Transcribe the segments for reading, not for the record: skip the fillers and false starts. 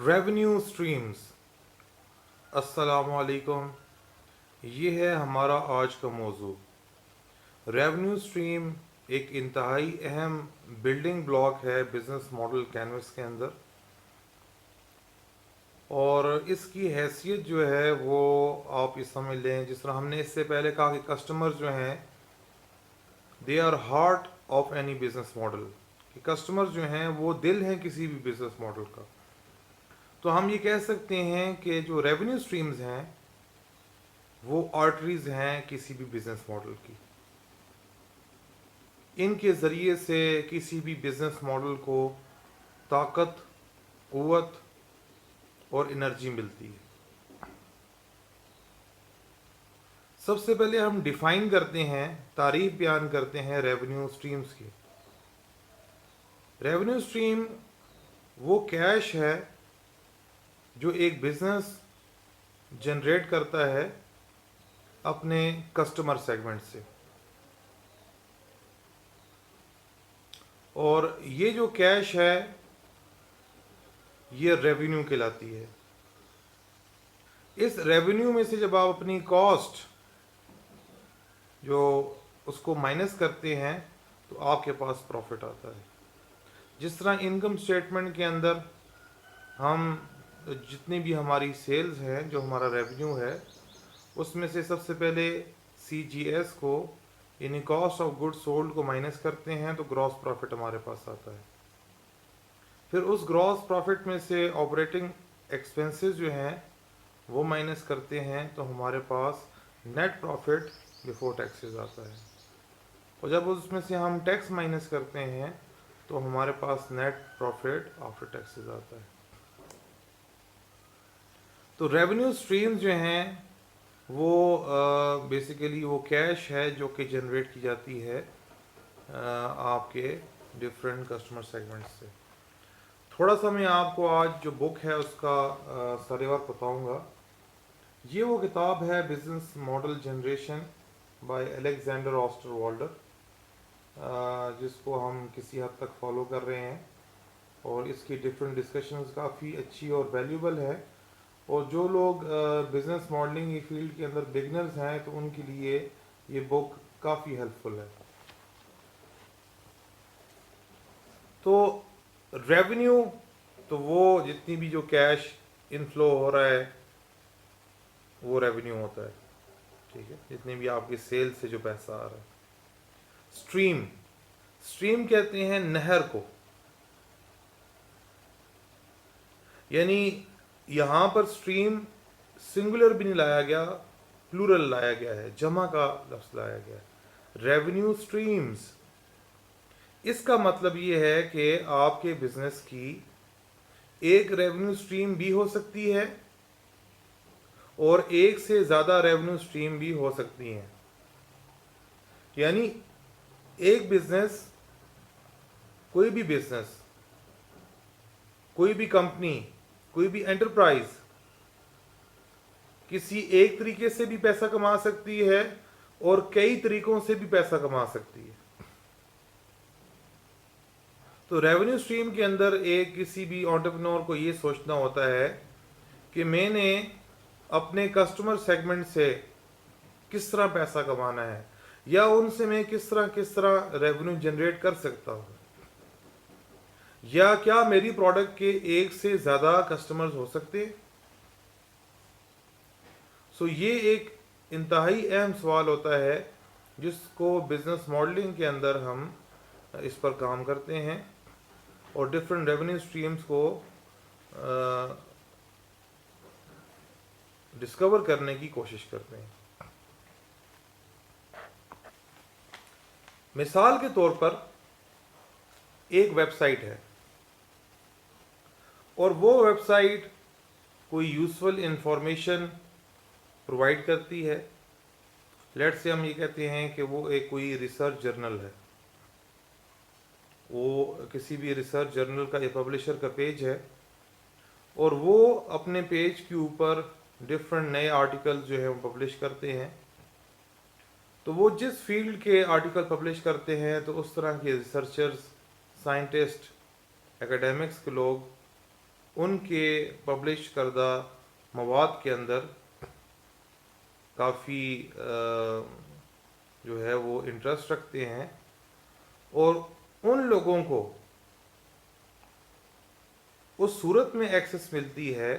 Revenue streams. السلام علیکم. یہ ہے ہمارا آج کا موضوع. ریونیو سٹریم ایک انتہائی اہم بلڈنگ بلاک ہے بزنس ماڈل کینوس کے اندر، اور اس کی حیثیت جو ہے وہ آپ یہ سمجھ لیں، جس طرح ہم نے اس سے پہلے کہا کہ کسٹمر جو ہیں they our heart of any business model, کہ کسٹمر جو ہیں وہ دل ہیں کسی بھی بزنس ماڈل کا. تو ہم یہ کہہ سکتے ہیں کہ جو ریونیو سٹریمز ہیں وہ آرٹریز ہیں کسی بھی بزنس ماڈل کی. ان کے ذریعے سے کسی بھی بزنس ماڈل کو طاقت، قوت اور انرجی ملتی ہے. سب سے پہلے ہم ڈیفائن کرتے ہیں، تعریف بیان کرتے ہیں ریونیو سٹریمز کی. ریونیو سٹریم وہ کیش ہے جو ایک بزنس جنریٹ کرتا ہے اپنے کسٹمر سیگمنٹ سے، اور یہ جو کیش ہے یہ ریونیو کہلاتی ہے. اس ریونیو میں سے جب آپ اپنی کاسٹ جو اس کو مائنس کرتے ہیں تو آپ کے پاس پروفٹ آتا ہے. جس طرح انکم سٹیٹمنٹ کے اندر ہم جتنی بھی ہماری سیلز ہیں، جو ہمارا ریونیو ہے، اس میں سے سب سے پہلے سی جی ایس کو یعنی کاسٹ آف گڈ سولڈ کو مائنس کرتے ہیں تو گراس پروفٹ ہمارے پاس آتا ہے. پھر اس گراس پروفٹ میں سے آپریٹنگ ایکسپنسز جو ہیں وہ مائنس کرتے ہیں تو ہمارے پاس نیٹ پروفٹ بیفور ٹیکسز آتا ہے. اور جب اس میں سے ہم ٹیکس مائنس کرتے ہیں تو ہمارے پاس نیٹ پروفٹ آفٹر ٹیکسز آتا ہے. تو ریونیو سٹریم جو ہیں وہ بیسیکلی وہ کیش ہے جو کہ جنریٹ کی جاتی ہے آپ کے ڈفرینٹ کسٹمر سیگمنٹ سے. تھوڑا سا میں آپ کو آج جو بک ہے اس کا سروار بتاؤں گا. یہ وہ کتاب ہے business model generation by Alexander Osterwalder, جس کو ہم کسی حد تک فالو کر رہے ہیں، اور اس کی ڈفرینٹ ڈسکشنز کافی اچھی اور ویلیوبل ہے. اور جو لوگ بزنس ماڈلنگ کی فیلڈ کے اندر بگنرز ہیں تو ان کے لیے یہ بک کافی ہیلپ فل ہے. تو ریونیو تو وہ جتنی بھی جو کیش انفلو ہو رہا ہے وہ ریونیو ہوتا ہے. ٹھیک ہے، جتنی بھی آپ کی سیل سے جو پیسہ آ رہا ہے. سٹریم کہتے ہیں نہر کو، یعنی یہاں پر سٹریم سنگولر بھی نہیں لایا گیا، پلورل لایا گیا ہے، جمع کا لفظ لایا گیا ہے. ریونیو سٹریمز، اس کا مطلب یہ ہے کہ آپ کے بزنس کی ایک ریونیو سٹریم بھی ہو سکتی ہے اور ایک سے زیادہ ریونیو سٹریم بھی ہو سکتی ہیں. یعنی ایک بزنس، کوئی بھی بزنس، کوئی بھی کمپنی، کوئی بھی انٹرپرائز کسی ایک طریقے سے بھی پیسہ کما سکتی ہے اور کئی طریقوں سے بھی پیسہ کما سکتی ہے. تو ریونیو سٹریم کے اندر ایک کسی بھی انٹرپرینور کو یہ سوچنا ہوتا ہے کہ میں نے اپنے کسٹمر سیگمنٹ سے کس طرح پیسہ کمانا ہے، یا ان سے میں کس طرح ریونیو جنریٹ کر سکتا ہوں، یا کیا میری پروڈکٹ کے ایک سے زیادہ کسٹمرز ہو سکتے. سو یہ ایک انتہائی اہم سوال ہوتا ہے جس کو بزنس ماڈلنگ کے اندر ہم اس پر کام کرتے ہیں اور ڈفرینٹ ریونیو سٹریمز کو ڈسکور کرنے کی کوشش کرتے ہیں. مثال کے طور پر ایک ویب سائٹ ہے اور وہ ویب سائٹ کوئی یوزفل انفارمیشن پرووائڈ کرتی ہے. لیٹ سے ہم یہ کہتے ہیں کہ وہ کوئی ریسرچ جرنل ہے، وہ کسی بھی ریسرچ جرنل کا ایک پبلشر کا پیج ہے، اور وہ اپنے پیج کے اوپر ڈفرینٹ نئے آرٹیکل جو ہے وہ پبلش کرتے ہیں. تو وہ جس فیلڈ کے آرٹیکل پبلش کرتے ہیں تو اس طرح کے ریسرچرز، سائنٹسٹ، اکیڈیمکس کے لوگ ان کے پبلش کردہ مواد کے اندر کافی جو ہے وہ انٹرسٹ رکھتے ہیں، اور ان لوگوں کو اس صورت میں ایکسس ملتی ہے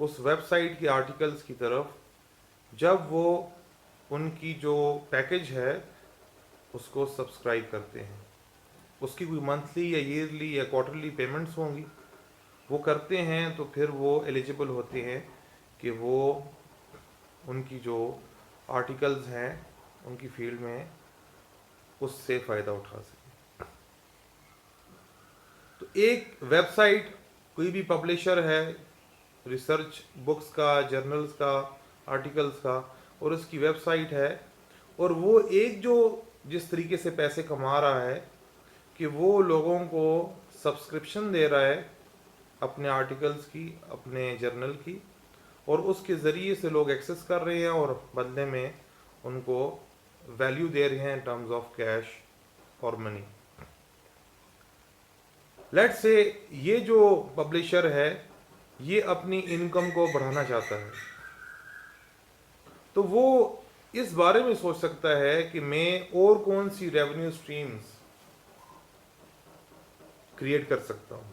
اس ویب سائٹ کے آرٹیکلز کی طرف جب وہ ان کی جو پیکج ہے اس کو سبسکرائب کرتے ہیں. اس کی کوئی منتھلی یا ایئرلی یا کوارٹرلی پیمنٹس ہوں گی، وہ کرتے ہیں تو پھر وہ ایلیجیبل ہوتے ہیں کہ وہ ان کی جو آرٹیکلز ہیں ان کی فیلڈ میں اس سے فائدہ اٹھا سکیں. تو ایک ویب سائٹ، کوئی بھی پبلشر ہے ریسرچ بکس کا، جرنلز کا، آرٹیکلز کا، اور اس کی ویب سائٹ ہے، اور وہ ایک جو جس طریقے سے پیسے کما رہا ہے کہ وہ لوگوں کو سبسکرپشن دے رہا ہے اپنے آرٹیکلز کی، اپنے جرنل کی، اور اس کے ذریعے سے لوگ ایکسس کر رہے ہیں اور بدلے میں ان کو ویلیو دے رہے ہیں ان ٹرمز آف کیش اور منی. لیٹ سے یہ جو پبلشر ہے یہ اپنی انکم کو بڑھانا چاہتا ہے، تو وہ اس بارے میں سوچ سکتا ہے کہ میں اور کون سی ریونیو سٹریمز کریٹ کر سکتا ہوں.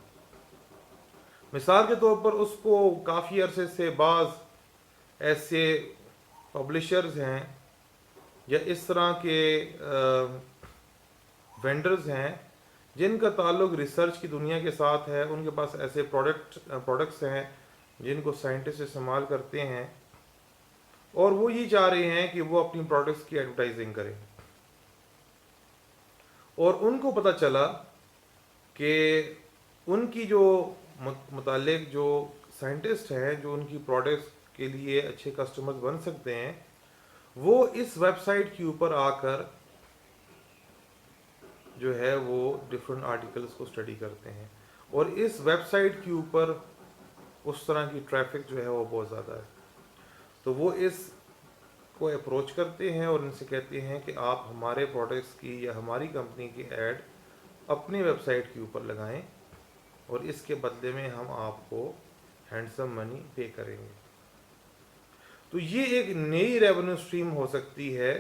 مثال کے طور پر اس کو کافی عرصے سے بعض ایسے پبلشرز ہیں یا اس طرح کے وینڈرز ہیں جن کا تعلق ریسرچ کی دنیا کے ساتھ ہے. ان کے پاس ایسے پروڈکٹس ہیں جن کو سائنٹسٹ استعمال کرتے ہیں، اور وہ یہ چاہ رہے ہیں کہ وہ اپنی پروڈکٹس کی ایڈورٹائزنگ کریں. اور ان کو پتہ چلا کہ ان کی جو متعلق جو سائنٹسٹ ہیں جو ان کی پروڈکٹس کے لیے اچھے کسٹمرز بن سکتے ہیں، وہ اس ویب سائٹ کے اوپر آ کر جو ہے وہ ڈفرینٹ آرٹیکلز کو اسٹڈی کرتے ہیں، اور اس ویب سائٹ کے اوپر اس طرح کی ٹریفک جو ہے وہ بہت زیادہ ہے. تو وہ اس کو اپروچ کرتے ہیں اور ان سے کہتے ہیں کہ آپ ہمارے پروڈکٹس کی یا ہماری کمپنی کی ایڈ اپنی ویب سائٹ کے اوپر لگائیں، اور اس کے بدلے میں ہم آپ کو ہینڈسم منی پے کریں گے. تو یہ ایک نئی ریونیو سٹریم ہو سکتی ہے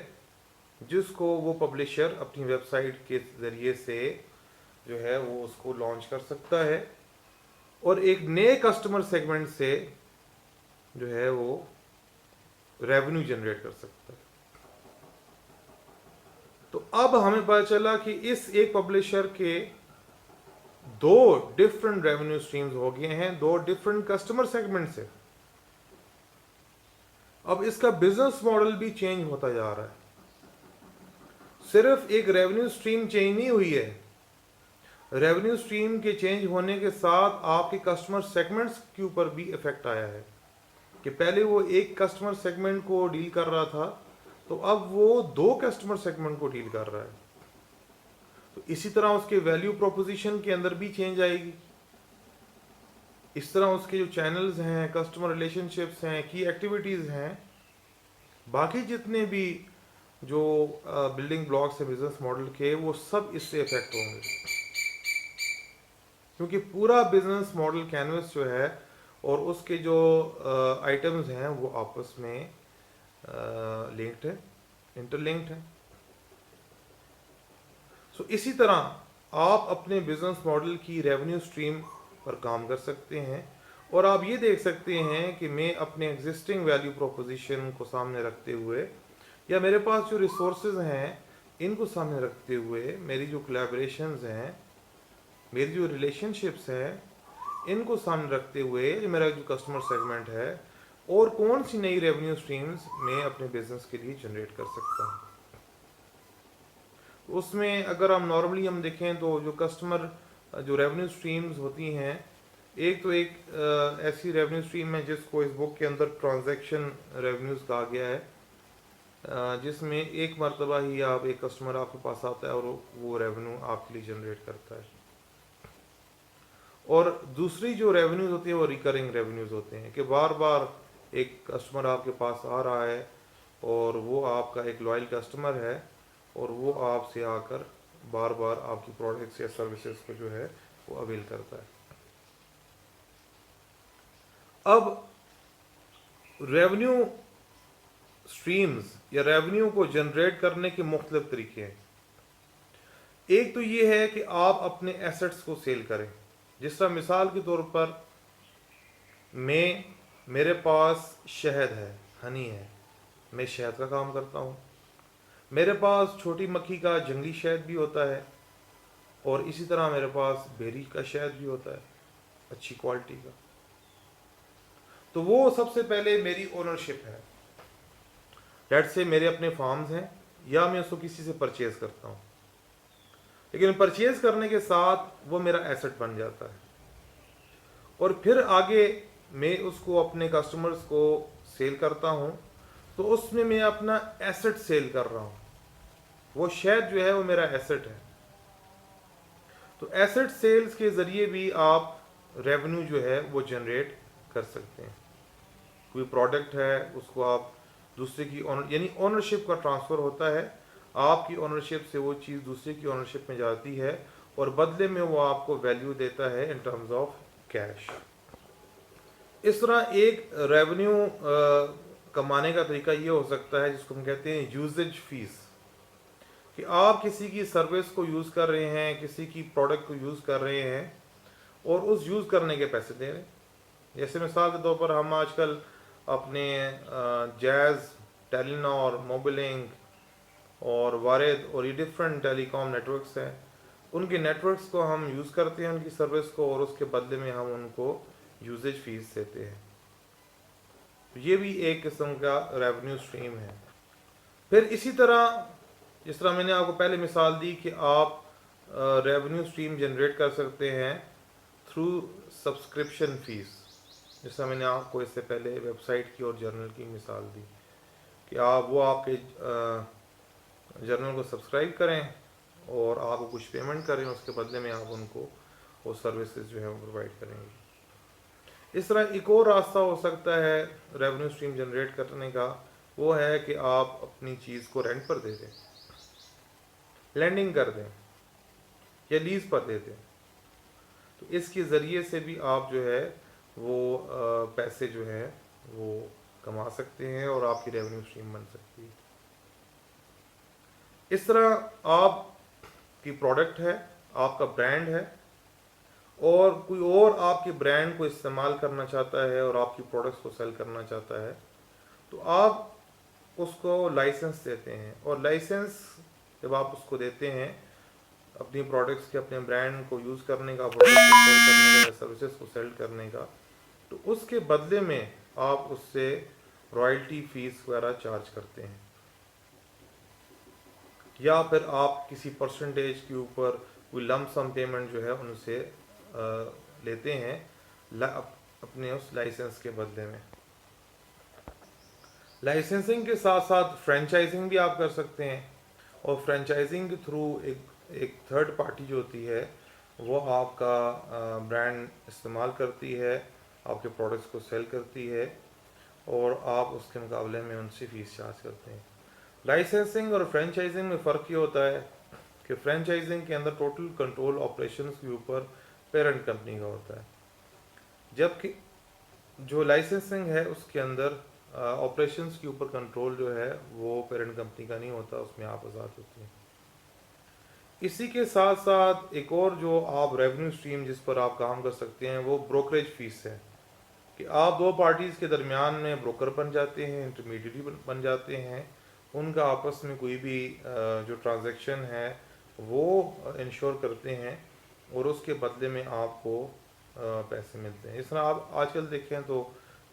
جس کو وہ پبلشر اپنی ویب سائٹ کے ذریعے سے جو ہے وہ اس کو لانچ کر سکتا ہے، اور ایک نئے کسٹمر سیگمنٹ سے جو ہے وہ ریونیو جنریٹ کر سکتا ہے. تو اب ہمیں پتہ چلا کہ اس ایک پبلشر کے دو ڈفرنٹ ریونیو سٹریمز ہو گئے ہیں، دو ڈفرنٹ کسٹمر سیگمنٹ سے. اب اس کا بزنس ماڈل بھی چینج ہوتا جا رہا ہے. صرف ایک ریونیو سٹریم چینج نہیں ہوئی ہے، ریونیو سٹریم کے چینج ہونے کے ساتھ آپ کے کسٹمر سیگمنٹس کے اوپر بھی افیکٹ آیا ہے کہ پہلے وہ ایک کسٹمر سیگمنٹ کو ڈیل کر رہا تھا، تو اب وہ دو کسٹمر سیگمنٹ کو ڈیل کر رہا ہے. تو اسی طرح اس کے ویلیو پروپوزیشن کے اندر بھی چینج آئے گی. اس طرح اس کے جو چینلز ہیں، کسٹمر ریلیشن شپس ہیں، کی ایکٹیویٹیز ہیں، باقی جتنے بھی جو بلڈنگ بلاکس ہیں بزنس ماڈل کے، وہ سب اس سے افیکٹ ہوں گے، کیونکہ پورا بزنس ماڈل کینوس جو ہے اور اس کے جو آئٹمز ہیں وہ آپس میں لنکڈ ہے، انٹر لنکڈ ہے. سو اسی طرح آپ اپنے بزنس ماڈل کی ریونیو سٹریم پر کام کر سکتے ہیں، اور آپ یہ دیکھ سکتے ہیں کہ میں اپنے ایگزسٹنگ ویلیو پروپوزیشن کو سامنے رکھتے ہوئے، یا میرے پاس جو ریسورسز ہیں ان کو سامنے رکھتے ہوئے، میری جو کولیبریشنز ہیں، میری جو ریلیشن شپس ہیں، ان کو سامنے رکھتے ہوئے میرا جو کسٹمر سیگمنٹ ہے، اور کون سی نئی ریونیو سٹریمز میں اپنے بزنس کے لیے جنریٹ کر سکتا ہوں. اس میں اگر ہم نارملی دیکھیں تو جو کسٹمر جو ریونیو سٹریمز ہوتی ہیں، ایک تو ایک ایسی ریونیو سٹریم ہے جس کو اس بک کے اندر ٹرانزیکشن ریونیوز کہا گیا ہے، جس میں ایک مرتبہ ہی آپ ایک کسٹمر آپ کے پاس آتا ہے اور وہ ریونیو آپ کے لیے جنریٹ کرتا ہے. اور دوسری جو ریونیوز ہوتی ہیں وہ ریکرنگ ریونیوز ہوتے ہیں کہ بار بار ایک کسٹمر آپ کے پاس آ رہا ہے اور وہ آپ کا ایک لائل کسٹمر ہے، اور وہ آپ سے آ کر بار بار آپ کی پروڈکٹس یا سروسز کو جو ہے وہ اویل کرتا ہے. اب ریونیو سٹریمز یا ریونیو کو جنریٹ کرنے کے مختلف طریقے ہیں. ایک تو یہ ہے کہ آپ اپنے ایسٹس کو سیل کریں. جس طرح مثال کے طور پر میرے پاس شہد ہے، ہنی ہے، میں شہد کا کام کرتا ہوں. میرے پاس چھوٹی مکھی کا جنگلی شہد بھی ہوتا ہے، اور اسی طرح میرے پاس بیری کا شہد بھی ہوتا ہے اچھی کوالٹی کا. تو وہ سب سے پہلے میری اونرشپ ہے. لیٹ سے میرے اپنے فارمز ہیں یا میں اس کو کسی سے پرچیز کرتا ہوں، لیکن پرچیز کرنے کے ساتھ وہ میرا ایسٹ بن جاتا ہے. اور پھر آگے میں اس کو اپنے کسٹمرز کو سیل کرتا ہوں، تو اس میں اپنا ایسٹ سیل کر رہا ہوں. وہ شہد جو ہے وہ میرا ایسٹ ہے. تو ایسٹ سیلز کے ذریعے بھی آپ ریونیو جو ہے وہ جنریٹ کر سکتے ہیں. کوئی پروڈکٹ ہے اس کو آپ دوسرے کی یعنی اونرشپ کا ٹرانسفر ہوتا ہے. آپ کی اونرشپ سے وہ چیز دوسرے کی اونرشپ میں جاتی ہے، اور بدلے میں وہ آپ کو ویلیو دیتا ہے ان ٹرمز آف کیش. اس طرح ایک ریونیو کمانے کا طریقہ یہ ہو سکتا ہے جس کو ہم کہتے ہیں یوزج فیس، کہ آپ کسی کی سروس کو یوز کر رہے ہیں، کسی کی پروڈکٹ کو یوز کر رہے ہیں، اور اس یوز کرنے کے پیسے دے رہے ہیں. جیسے مثال کے طور پر ہم آج کل اپنے جیز، ٹیلی-نار، موبیلنک اور وارد اور یہ ڈفرینٹ ٹیلی کام نیٹورکس ہیں، ان کے نیٹورکس کو ہم یوز کرتے ہیں ان کی سروس کو، اور اس کے بدلے میں ہم ان کو یوزیج فیس دیتے ہیں. یہ بھی ایک قسم کا ریونیو سٹریم ہے. پھر اسی طرح جس طرح میں نے آپ کو پہلے مثال دی کہ آپ ریونیو سٹریم جنریٹ کر سکتے ہیں تھرو سبسکرپشن فیس. جس طرح میں نے آپ کو اس سے پہلے ویب سائٹ کی اور جرنل کی مثال دی کہ آپ کے جرنل کو سبسکرائب کریں اور آپ کو کچھ پیمنٹ کریں، اس کے بدلے میں آپ ان کو وہ سروسز جو ہے وہ پرووائڈ کریں گے. اس طرح ایک اور راستہ ہو سکتا ہے ریونیو سٹریم جنریٹ کرنے کا، وہ ہے کہ آپ اپنی چیز کو رینٹ پر دے دیں، لینڈنگ کر دیں یا لیز پر دے دیں. تو اس کے ذریعے سے بھی آپ جو ہے وہ پیسے جو ہے وہ کما سکتے ہیں اور آپ کی ریونیو سٹریم بن سکتی ہے. اس طرح آپ کی پروڈکٹ ہے، آپ کا برانڈ ہے، اور کوئی اور آپ کے برانڈ کو استعمال کرنا چاہتا ہے اور آپ کی پروڈکٹس کو سیل کرنا چاہتا ہے، تو آپ اس کو لائسنس دیتے ہیں. اور لائسنس جب آپ اس کو دیتے ہیں اپنی پروڈکٹس کے، اپنے برانڈ کو یوز کرنے کا، پروڈکٹ کو سیل کرنے کا یا سروسز کو سیل کرنے کا، تو اس کے بدلے میں آپ اس سے رائلٹی فیس وغیرہ چارج کرتے ہیں، یا پھر آپ کسی پرسنٹیج کے اوپر کوئی لم سم پیمنٹ جو ہے ان سے لیتے ہیں اپنے اس لائسنس کے بدلے میں. لائسنسنگ کے ساتھ ساتھ فرینچائزنگ بھی آپ کر سکتے ہیں، اور فرینچائزنگ کے تھرو ایک تھرڈ پارٹی جو ہوتی ہے وہ آپ کا برانڈ استعمال کرتی ہے، آپ کے پروڈکٹس کو سیل کرتی ہے، اور آپ اس کے مقابلے میں ان سے فیس چارج کرتے ہیں. لائسنسنگ اور فرینچائزنگ میں فرق یہ ہوتا ہے کہ فرینچائزنگ کے اندر ٹوٹل کنٹرول آپریشنز کے اوپر پیرنٹ کمپنی کا ہوتا ہے، جبکہ جو لائسنسنگ ہے اس کے اندر آپریشنز کے اوپر کنٹرول جو ہے وہ پیرنٹ کمپنی کا نہیں ہوتا، اس میں آپ آزاد ہوتے ہیں. اسی کے ساتھ ساتھ ایک اور جو آپ ریونیو سٹریم جس پر آپ کام کر سکتے ہیں وہ بروکریج فیس ہے، کہ آپ دو پارٹیز کے درمیان میں بروکر بن جاتے ہیں، انٹرمیڈیٹری بن جاتے ہیں. ان کا آپس میں کوئی بھی جو ٹرانزیکشن ہے وہ انشور کرتے ہیں، اور اس کے بدلے میں آپ کو پیسے ملتے ہیں. اس طرح آپ آج کل دیکھیں تو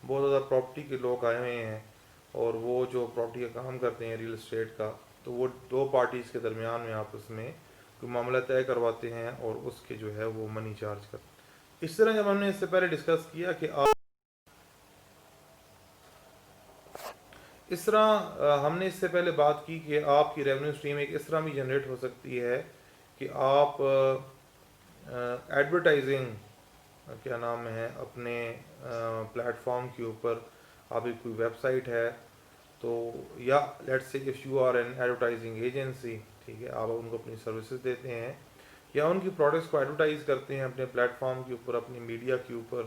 بہت زیادہ پراپرٹی کے لوگ آئے ہوئے ہیں، اور وہ جو پراپرٹی کا کام کرتے ہیں ریل اسٹیٹ کا، تو وہ دو پارٹیز کے درمیان میں آپس میں کوئی معاملہ طے کرواتے ہیں اور اس کے جو ہے وہ منی چارج کرتے ہیں. اس طرح جب ہم نے اس سے پہلے ڈسکس کیا کہ اس طرح ہم نے اس سے پہلے بات کی کہ آپ کی ریونیو سٹریم ایک اس طرح بھی جنریٹ ہو سکتی ہے کہ آپ ایڈورٹائزنگ کیا نام ہے اپنے پلیٹ فارم کے اوپر، آپ کی کوئی ویب سائٹ ہے تو، یا let say if you are an advertising agency, ٹھیک ہے، آپ ان کو اپنی سروسز دیتے ہیں یا ان کی پروڈکٹس کو ایڈورٹائز کرتے ہیں اپنے پلیٹ فارم کے اوپر، اپنی میڈیا کے اوپر،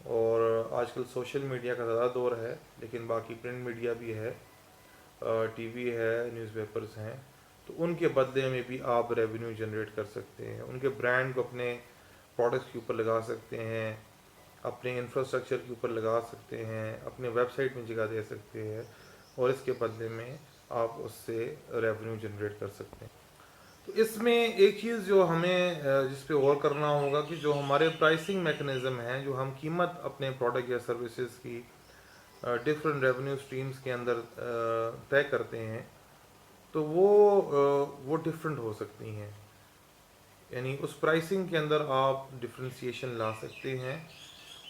اور آج کل سوشل میڈیا کا زیادہ دور ہے، لیکن باقی پرنٹ میڈیا بھی ہے، ٹی وی ہے، نیوز پیپرز ہیں، تو ان کے بدلے میں بھی آپ ریونیو جنریٹ کر سکتے ہیں، ان کے برانڈ کو اپنے پروڈکٹس کے اوپر لگا سکتے ہیں، اپنے انفراسٹرکچر کے اوپر لگا سکتے ہیں، اپنے ویب سائٹ میں جگہ دے سکتے ہیں، اور اس کے بدلے میں آپ اس سے ریونیو جنریٹ کر سکتے ہیں۔ تو اس میں ایک چیز جو ہمیں جس پہ غور کرنا ہوگا کہ جو ہمارے پرائسنگ میکنزم ہیں، جو ہم قیمت اپنے پروڈکٹ یا سروسز کی ڈفرینٹ ریونیو سٹریمز کے اندر طے کرتے ہیں، تو وہ ڈفرینٹ ہو سکتی ہیں، یعنی اس پرائسنگ کے اندر آپ ڈفرینسیشن لا سکتے ہیں،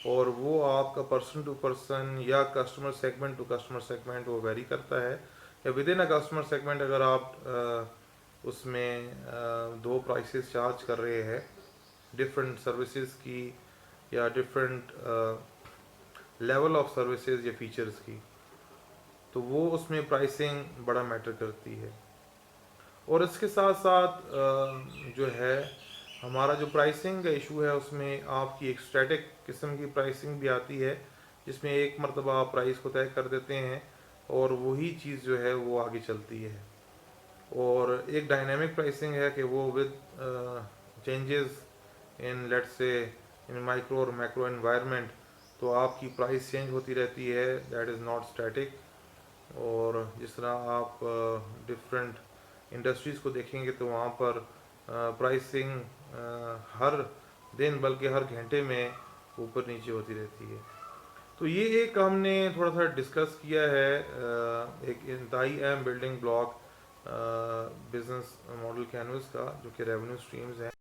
اور وہ آپ کا پرسن ٹو پرسن یا customer segment to customer segment وہ ویری کرتا ہے، یا within a customer segment اگر آپ اس میں دو پرائسز چارج کر رہے ہیں ڈفرینٹ سروسز کی یا ڈفرینٹ لیول آف سروسز یا فیچرز کی، تو وہ اس میں پرائسنگ بڑا میٹر کرتی ہے۔ اور اس کے ساتھ ساتھ جو ہے ہمارا جو پرائسنگ کا ایشو ہے، اس میں آپ کی ایک اسٹیٹک قسم کی پرائسنگ بھی آتی ہے، جس میں ایک مرتبہ آپ پرائس کو طے کر دیتے ہیں اور وہی چیز جو ہے وہ آگے چلتی ہے، اور ایک ڈائنامک پرائسنگ ہے کہ وہ ود چینجز ان لیٹ سے ان مائکرو اور میکرو انوائرمنٹ، تو آپ کی پرائس چینج ہوتی رہتی ہے، دیٹ از ناٹ اسٹیٹک۔ اور جس طرح آپ ڈفرینٹ انڈسٹریز کو دیکھیں گے تو وہاں پر پرائسنگ ہر دن بلکہ ہر گھنٹے میں اوپر نیچے ہوتی رہتی ہے۔ تو یہ ایک ہم نے تھوڑا سا ڈسکس کیا ہے، ایک انتہائی اہم building block business model canvas کا، جو کہ ریونیو سٹریمز ہیں۔